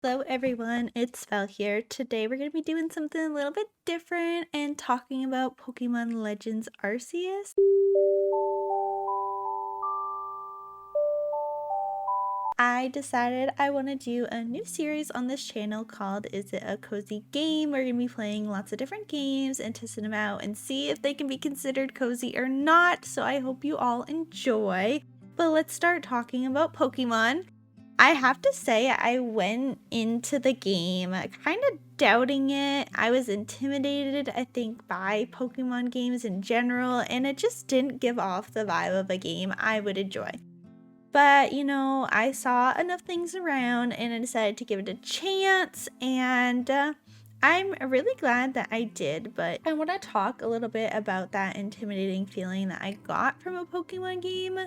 Hello everyone, it's Val here. Today we're going to be doing something a little bit different and talking about Pokemon Legends Arceus. I decided I want to do a new series on this channel called Is It a Cozy Game? We're going to be playing lots of different games and testing them out and see if they can be considered cozy or not, so I hope you all enjoy. But let's start talking about Pokemon. I have to say, I went into the game kind of doubting it. I was intimidated, I think, by Pokemon games in general, and it just didn't give off the vibe of a game I would enjoy. But, I saw enough things around and I decided to give it a chance, and I'm really glad that I did. But I want to talk a little bit about that intimidating feeling that I got from a Pokemon game.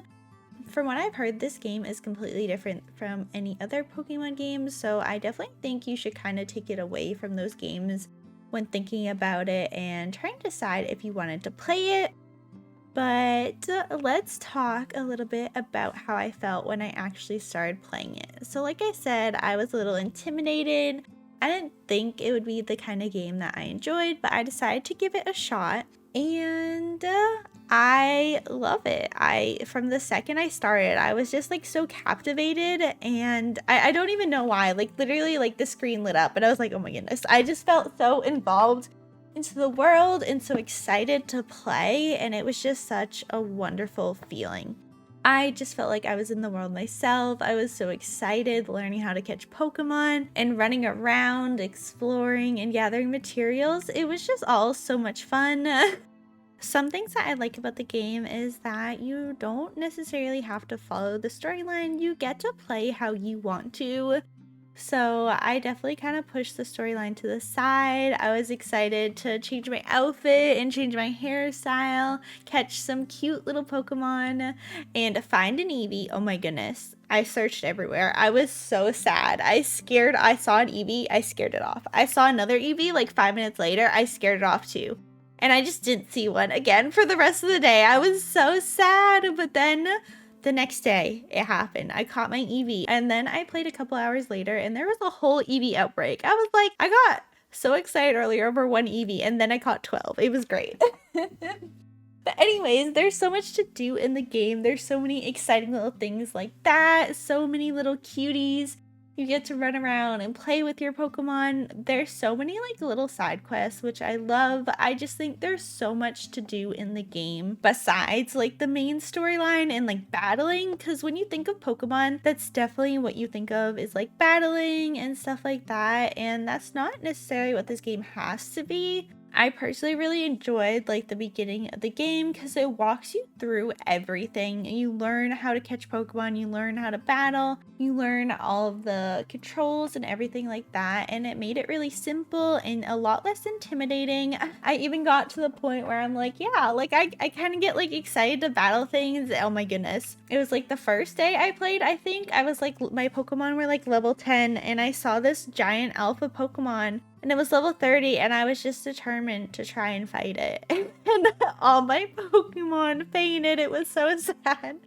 From what I've heard, this game is completely different from any other Pokemon game, so I definitely think you should kind of take it away from those games when thinking about it and trying to decide if you wanted to play it. But let's talk a little bit about how I felt when I actually started playing it. So like I said, I was a little intimidated. I didn't think it would be the kind of game that I enjoyed, but I decided to give it a shot, and I love it. From the second I started, I was just like so captivated, and I don't even know why. Like literally, like the screen lit up and I was like, oh my goodness. I just felt so involved into the world and so excited to play, and it was just such a wonderful feeling. I just felt like I was in the world myself. I was so excited learning how to catch Pokemon and running around, exploring and gathering materials. It was just all so much fun. Some things that I like about the game is that you don't necessarily have to follow the storyline. You get to play how you want to. So I definitely kind of pushed the storyline to the side. I was excited to change my outfit and change my hairstyle, catch some cute little Pokemon, and find an Eevee. Oh my goodness. I searched everywhere. I was so sad. I saw an Eevee, I scared it off. I saw another Eevee like 5 minutes later, I scared it off too. And I just didn't see one again for the rest of the day. I was so sad, but then the next day it happened. I caught my Eevee, and then I played a couple hours later and there was a whole Eevee outbreak. I was like, I got so excited earlier over one Eevee, and then I caught 12. It was great. But anyways, there's so much to do in the game. There's so many exciting little things like that. So many little cuties. You get to run around and play with your Pokemon. There's so many like little side quests, which I love. I just think there's so much to do in the game besides like the main storyline and like battling. Because when you think of Pokemon, that's definitely what you think of, is like battling and stuff like that. And that's not necessarily what this game has to be. I personally really enjoyed like the beginning of the game because it walks you through everything. You learn how to catch Pokemon, you learn how to battle, you learn all of the controls and everything like that, and it made it really simple and a lot less intimidating. I even got to the point where I'm like, yeah, like I kind of get like excited to battle things. Oh my goodness. It was like the first day I played, I think I was like, my Pokemon were like level 10 and I saw this giant alpha Pokemon and it was level 30, and I was just determined to try and fight it. And all my Pokemon fainted. It was so sad.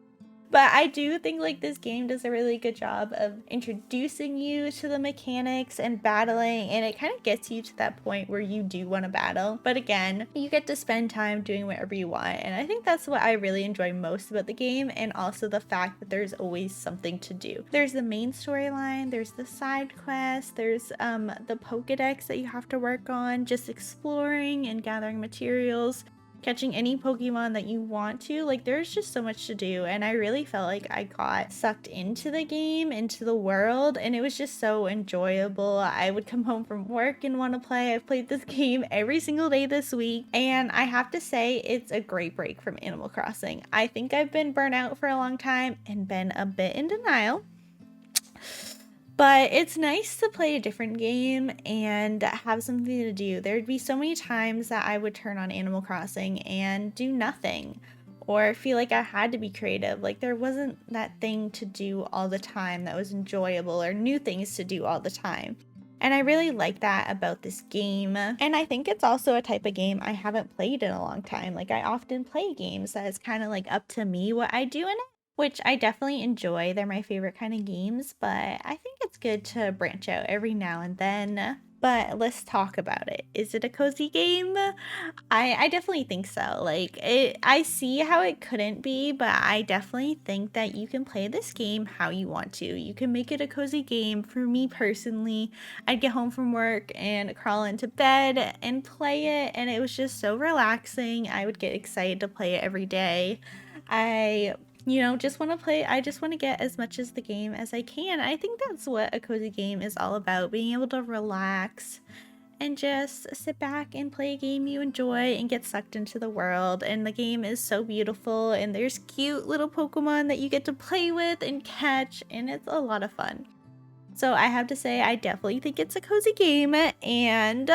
But I do think like this game does a really good job of introducing you to the mechanics and battling, and it kind of gets you to that point where you do want to battle. But again, you get to spend time doing whatever you want, and I think that's what I really enjoy most about the game, and also the fact that there's always something to do. There's the main storyline, there's the side quests, there's the Pokédex that you have to work on, just exploring and gathering materials, catching any Pokemon that you want to. Like there's just so much to do, and I really felt like I got sucked into the game, into the world, and it was just so enjoyable. I would come home from work and want to play. I've played this game every single day this week, and I have to say it's a great break from Animal Crossing. I think I've been burnt out for a long time and been a bit in denial. But it's nice to play a different game and have something to do. There'd be so many times that I would turn on Animal Crossing and do nothing, or feel like I had to be creative. Like there wasn't that thing to do all the time that was enjoyable, or new things to do all the time. And I really like that about this game. And I think it's also a type of game I haven't played in a long time. Like I often play games that it's kind of like up to me what I do in it. which I definitely enjoy. They're my favorite kind of games, but I think it's good to branch out every now and then. But let's talk about it. Is it a cozy game? I definitely think so. Like I see how it couldn't be, but I definitely think that you can play this game how you want to. You can make it a cozy game. For me personally, I'd get home from work and crawl into bed and play it, and it was just so relaxing. I would get excited to play it every day. I just want to play. I just want to get as much as the game as I can. I think that's what a cozy game is all about, being able to relax and just sit back and play a game you enjoy and get sucked into the world. And the game is so beautiful, and there's cute little Pokemon that you get to play with and catch, and it's a lot of fun. So I have to say, I definitely think it's a cozy game, and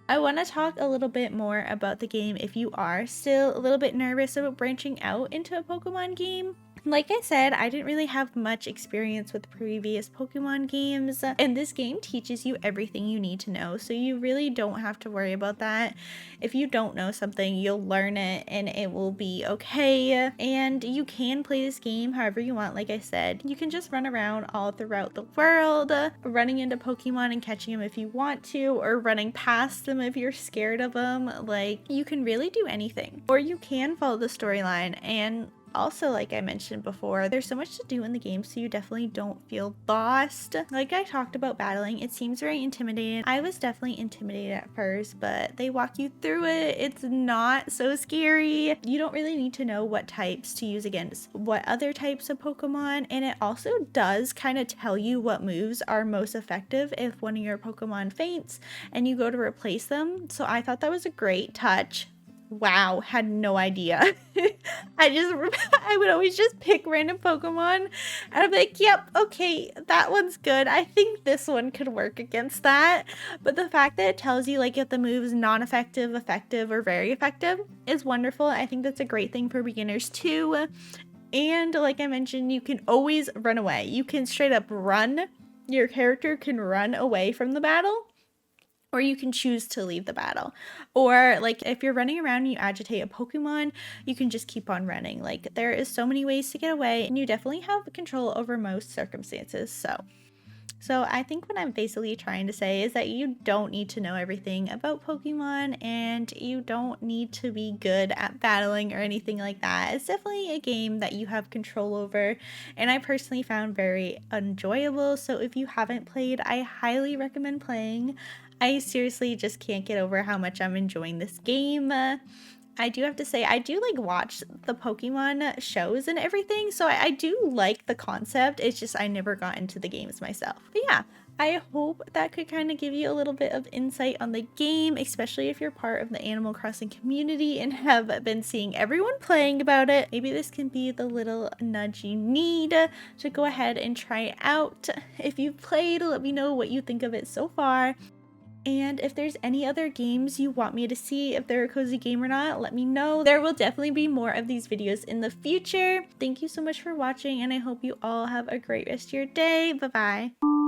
I want to talk a little bit more about the game if you are still a little bit nervous about branching out into a Pokemon game. Like I said, I didn't really have much experience with previous Pokemon games, and this game teaches you everything you need to know, so you really don't have to worry about that. If you don't know something, you'll learn it and it will be okay, and you can play this game however you want. Like I said, you can just run around all throughout the world, running into Pokemon and catching them if you want to, or running past them if you're scared of them. Like, you can really do anything, or you can follow the storyline. And also, like I mentioned before, there's so much to do in the game, so you definitely don't feel lost. Like I talked about battling, it seems very intimidating. I was definitely intimidated at first, but they walk you through it. It's not so scary. You don't really need to know what types to use against what other types of Pokemon, and it also does kind of tell you what moves are most effective if one of your Pokemon faints and you go to replace them. So I thought that was a great touch. Wow, had no idea. I would always just pick random Pokemon and I'm like, yep, okay, that one's good. I think this one could work against that. But the fact that it tells you like if the move's non-effective, effective, or very effective is wonderful. I think that's a great thing for beginners too. And like I mentioned, you can always run away. You can straight up run. Your character can run away from the battle, or you can choose to leave the battle. Or like if you're running around and you agitate a Pokemon, you can just keep on running. Like there is so many ways to get away, and you definitely have control over most circumstances. So I think what I'm basically trying to say is that you don't need to know everything about Pokemon, and you don't need to be good at battling or anything like that. It's definitely a game that you have control over, and I personally found very enjoyable. So if you haven't played, I highly recommend playing. I seriously just can't get over how much I'm enjoying this game. I do have to say, I do like watch the Pokemon shows and everything, so I do like the concept. It's just I never got into the games myself. But yeah, I hope that could kind of give you a little bit of insight on the game, especially if you're part of the Animal Crossing community and have been seeing everyone playing about it. Maybe this can be the little nudge you need to go ahead and try it out. If you've played, let me know what you think of it so far. And if there's any other games you want me to see, if they're a cozy game or not, let me know. There will definitely be more of these videos in the future. Thank you so much for watching, and I hope you all have a great rest of your day. Bye-bye.